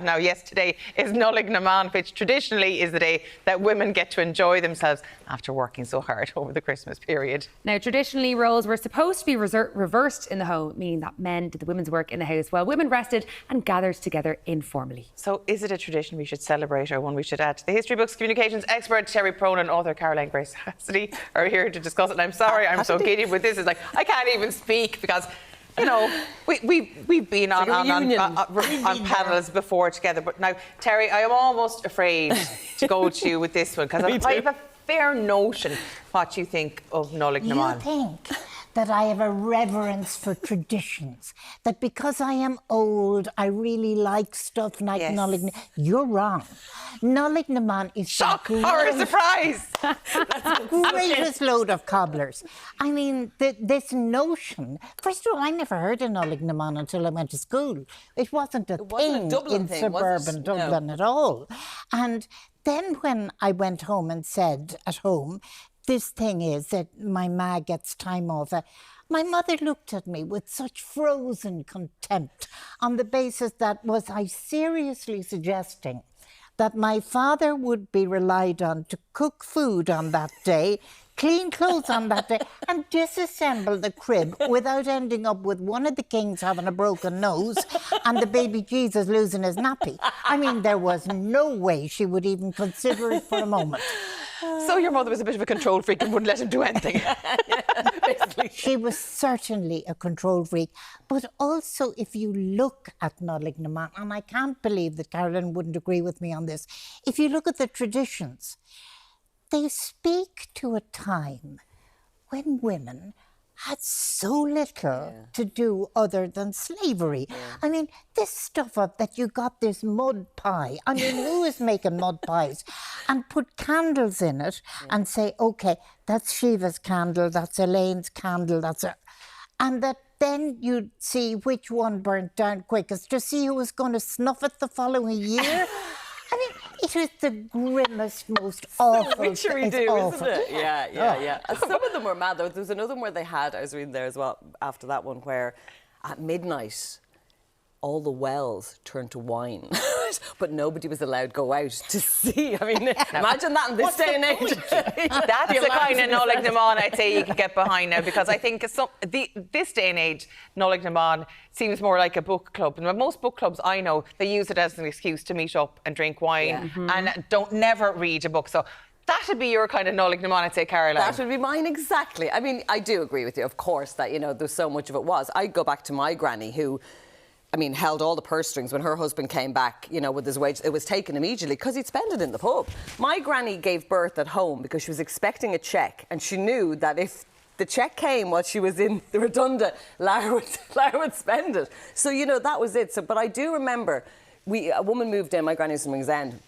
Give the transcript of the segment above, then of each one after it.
Now, yes, today is Nollaig Na Mban, which traditionally is the day that women get to enjoy themselves after working so hard over the Christmas period. Now, traditionally, roles were supposed to be reversed in the home, meaning that men did the women's work in the house while women rested and gathered together informally. So is it a tradition we should celebrate, or one we should add to the history books? Communications expert Terry Prone and author Caroline Grace Cassidy are here to discuss it. And I'm sorry, I'm so giddy with this. It's like, I can't even speak because... You know, we've been on panels before together, but now, Terry, I am almost afraid to go to you with this one because I have a fair notion what you think of Nollaig Na Mban. You think that I have a reverence for traditions, that because I am old, I really like stuff like Nollaig Na... You're wrong. Nollaig Na Mban is... Shock, horror, surprise! the greatest load of cobblers. I mean, this notion... First of all, I never heard of Nollaig Na Mban until I went to school. It wasn't a thing in suburban Dublin at all. And then when I went home and said at home, this thing is that my ma gets time off, my mother looked at me with such frozen contempt on the basis that was I seriously suggesting that my father would be relied on to cook food on that day, clean clothes on that day, and disassemble the crib without ending up with one of the kings having a broken nose and the baby Jesus losing his nappy. I mean, there was no way she would even consider it for a moment. So your mother was a bit of a control freak and wouldn't let him do anything. Basically. She was certainly a control freak. But also, if you look at Nollaig Na Mban, and I can't believe that Caroline wouldn't agree with me on this, if you look at the traditions, they speak to a time when women had so little to do other than slavery. I mean, this stuff up that you got this mud pie. I mean, who is making mud pies? And put candles in it and say, OK, that's Shiva's candle, that's Elaine's candle, that's a... And that then you'd see which one burnt down quickest to see who was going to snuff it the following year. I mean, it is the grimmest, most awful... Witchery do, isn't it? Yeah. And some of them were mad, though. There was another one where they had, I was reading there as well, after that one, where at midnight, all the wells turned to wine. But nobody was allowed to go out to see. I mean, imagine that in this day and age. That's the kind of Nollaig Na Mban I'd say you can get behind now, because I think this day and age, Nollaig Na Mban seems more like a book club. And most book clubs I know, they use it as an excuse to meet up and drink wine and never read a book. So that'd be your kind of Nollaig Na Mban, I'd say, Caroline. That would be mine, exactly. I mean, I do agree with you, of course, that, you know, there's so much of it was. I go back to my granny who... I mean, held all the purse strings when her husband came back, you know, with his wage. It was taken immediately because he'd spend it in the pub. My granny gave birth at home because she was expecting a cheque, and she knew that if the cheque came while she was in the rotunda, Lara would spend it. So, you know, that was it. So, but I do remember a woman moved in, my granny was from Ringsend,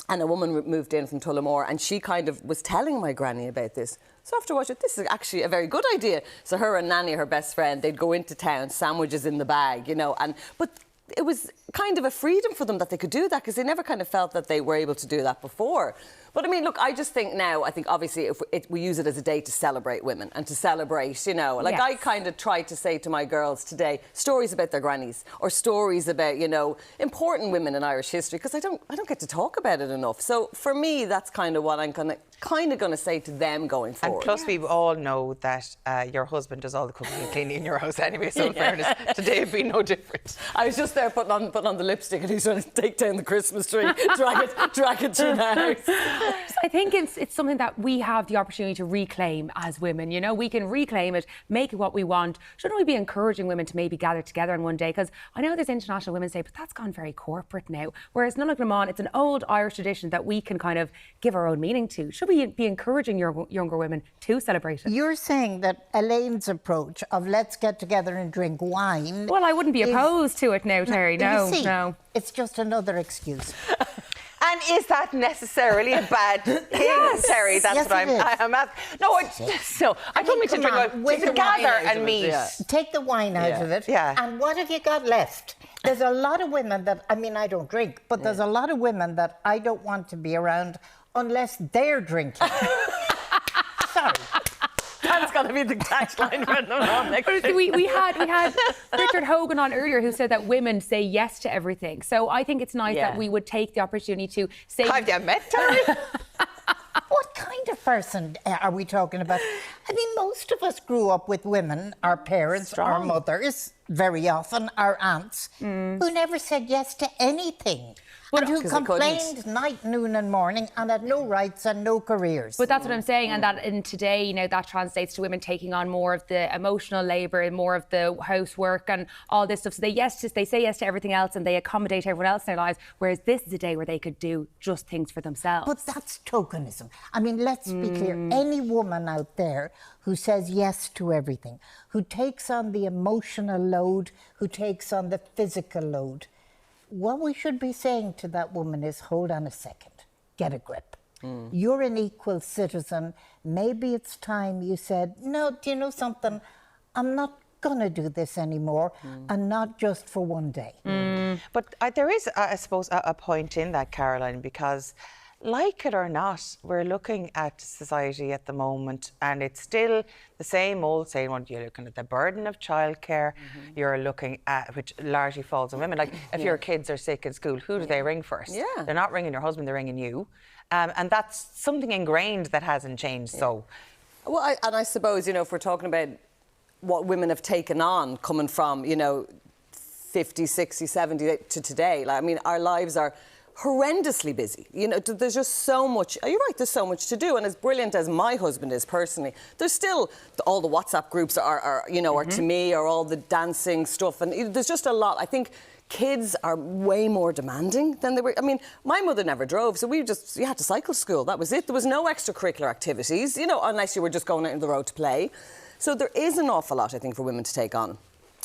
and a woman moved in from Tullamore, and she kind of was telling my granny about this. So after watching, this is actually a very good idea. So her and Nanny, her best friend, they'd go into town, sandwiches in the bag, you know, but it was kind of a freedom for them that they could do that, because they never kind of felt that they were able to do that before. But I mean, look, I just think now, I think obviously if we use it as a day to celebrate women and to celebrate, you know, like I kind of try to say to my girls today, stories about their grannies or stories about, you know, important women in Irish history, because I don't get to talk about it enough. So for me, that's kind of what I'm kind of going to say to them going forward. And plus, we all know that your husband does all the cooking and cleaning in your house anyway, so in fairness, today would be no different. I was just there putting on the lipstick, and he's trying to take down the Christmas tree, drag it through the house. I think it's something that we have the opportunity to reclaim as women. You know, we can reclaim it, make it what we want. Shouldn't we be encouraging women to maybe gather together on one day? Because I know there's International Women's Day, but that's gone very corporate now. Whereas Nollaig Na Mban, it's an old Irish tradition that we can kind of give our own meaning to. Should we be encouraging younger women to celebrate it? You're saying that Elaine's approach of let's get together and drink wine... Well, I wouldn't be opposed to it now, Terry. No. It's just another excuse. And is that necessarily a bad thing, Terry? That's what I'm asking. No, I don't mean to drink wine. To gather and meet. Take the wine out of it. And what have you got left? There's a lot of women that, I mean, I don't drink, but there's a lot of women that I don't want to be around unless they're drinking. Sorry. That's got to be the tagline when I'm on next week. we had Richard Hogan on earlier who said that women say yes to everything. So I think it's nice that we would take the opportunity to say... Have you met her? What kind of person are we talking about? I mean, most of us grew up with women, our parents, our mothers, very often our aunts, who never said yes to anything. And who complained night, noon and morning and had no rights and no careers. But that's what I'm saying, and that in today, you know, that translates to women taking on more of the emotional labour and more of the housework and all this stuff. So they say yes to everything else and they accommodate everyone else in their lives, whereas this is a day where they could do just things for themselves. But that's tokenism. I mean, let's be clear. Any woman out there who says yes to everything, who takes on the emotional load, who takes on the physical load, what we should be saying to that woman is, hold on a second, get a grip. You're an equal citizen. Maybe it's time you said, no, do you know something? I'm not going to do this anymore, and not just for one day. But there is, I suppose, a point in that, Caroline, because like it or not, we're looking at society at the moment and it's still the same old saying, well, you're looking at the burden of childcare, you're looking at, which largely falls on women. Like, if your kids are sick in school, who do they ring first? They're not ringing your husband, they're ringing you. And that's something ingrained that hasn't changed, so... Well, I suppose, you know, if we're talking about what women have taken on coming from, you know, 50, 60, 70 to today, like, I mean, our lives are horrendously busy. You know, there's just so much. You're right, there's so much to do. And as brilliant as my husband is personally, there's still all the WhatsApp groups are to me, or all the dancing stuff. And there's just a lot. I think kids are way more demanding than they were. I mean, my mother never drove, so you had to cycle to school. That was it. There was no extracurricular activities, you know, unless you were just going out on the road to play. So there is an awful lot, I think, for women to take on.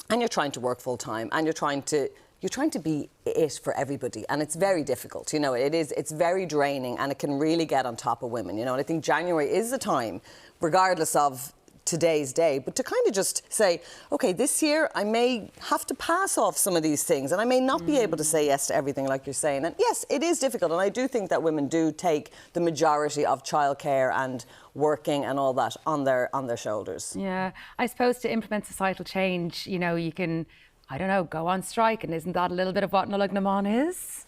And you're trying to work full time, and you're trying to be it for everybody, and it's very difficult. You know, it's very draining, and it can really get on top of women, you know. And I think January is the time, regardless of today's day, but to kind of just say, okay, this year I may have to pass off some of these things, and I may not be able to say yes to everything, like you're saying. And yes, it is difficult, and I do think that women do take the majority of childcare and working and all that on their shoulders. Yeah, I suppose to implement societal change, you know, you can, I don't know, go on strike, and isn't that a little bit of what Nollaig Na Mban is?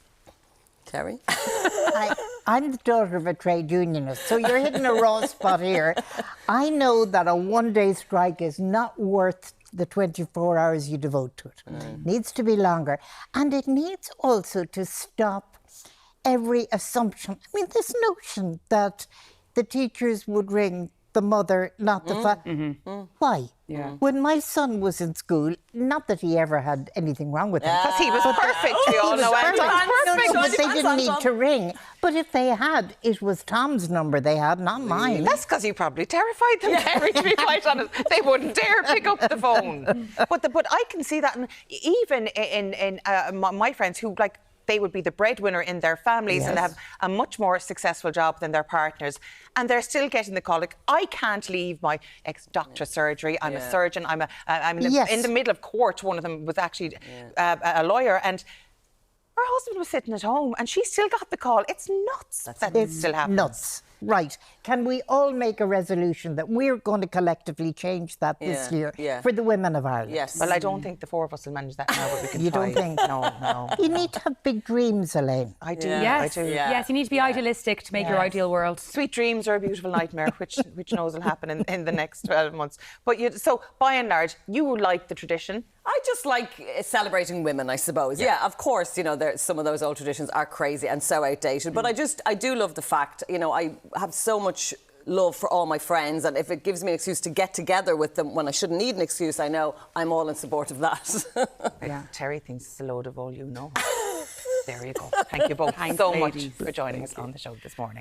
Kerry? I'm the daughter of a trade unionist, so you're hitting a raw spot here. I know that a one-day strike is not worth the 24 hours you devote to it. It needs to be longer. And it needs also to stop every assumption. I mean, this notion that the teachers would ring the mother, not the father. Why? Yeah. When my son was in school, not that he ever had anything wrong with him. Because he was perfect, we all know. No, but they didn't need to ring. But if they had, it was Tom's number they had, not mine. That's because you probably terrified them, Kerry, to be quite honest. They wouldn't dare pick up the phone. But I can see that even in my friends who, like, they would be the breadwinner in their families and they have a much more successful job than their partners. And they're still getting the call, like, I can't leave my ex-doctor surgery. I'm a surgeon. I'm in the middle of court. One of them was actually a lawyer. And her husband was sitting at home and she still got the call. It's nuts that it still happens. Nuts. Right. Can we all make a resolution that we're going to collectively change that this year for the women of Ireland? Yes. Well, I don't think the four of us will manage that now, but we can You try. don't think? No. You need to have big dreams, Elaine. I do. Yes. I do. Yes, you need to be idealistic to make your ideal world. Sweet dreams are a beautiful nightmare, which knows will happen in the next 12 months. But so, by and large, you like the tradition. I just like celebrating women, I suppose. Yeah, of course, you know, some of those old traditions are crazy and so outdated. But I do love the fact, you know, I have so much love for all my friends, and if it gives me an excuse to get together with them when I shouldn't need an excuse, I know I'm all in support of that. Terry thinks it's a load of all you know. There you go. Thank you both so much for joining us on the show this morning.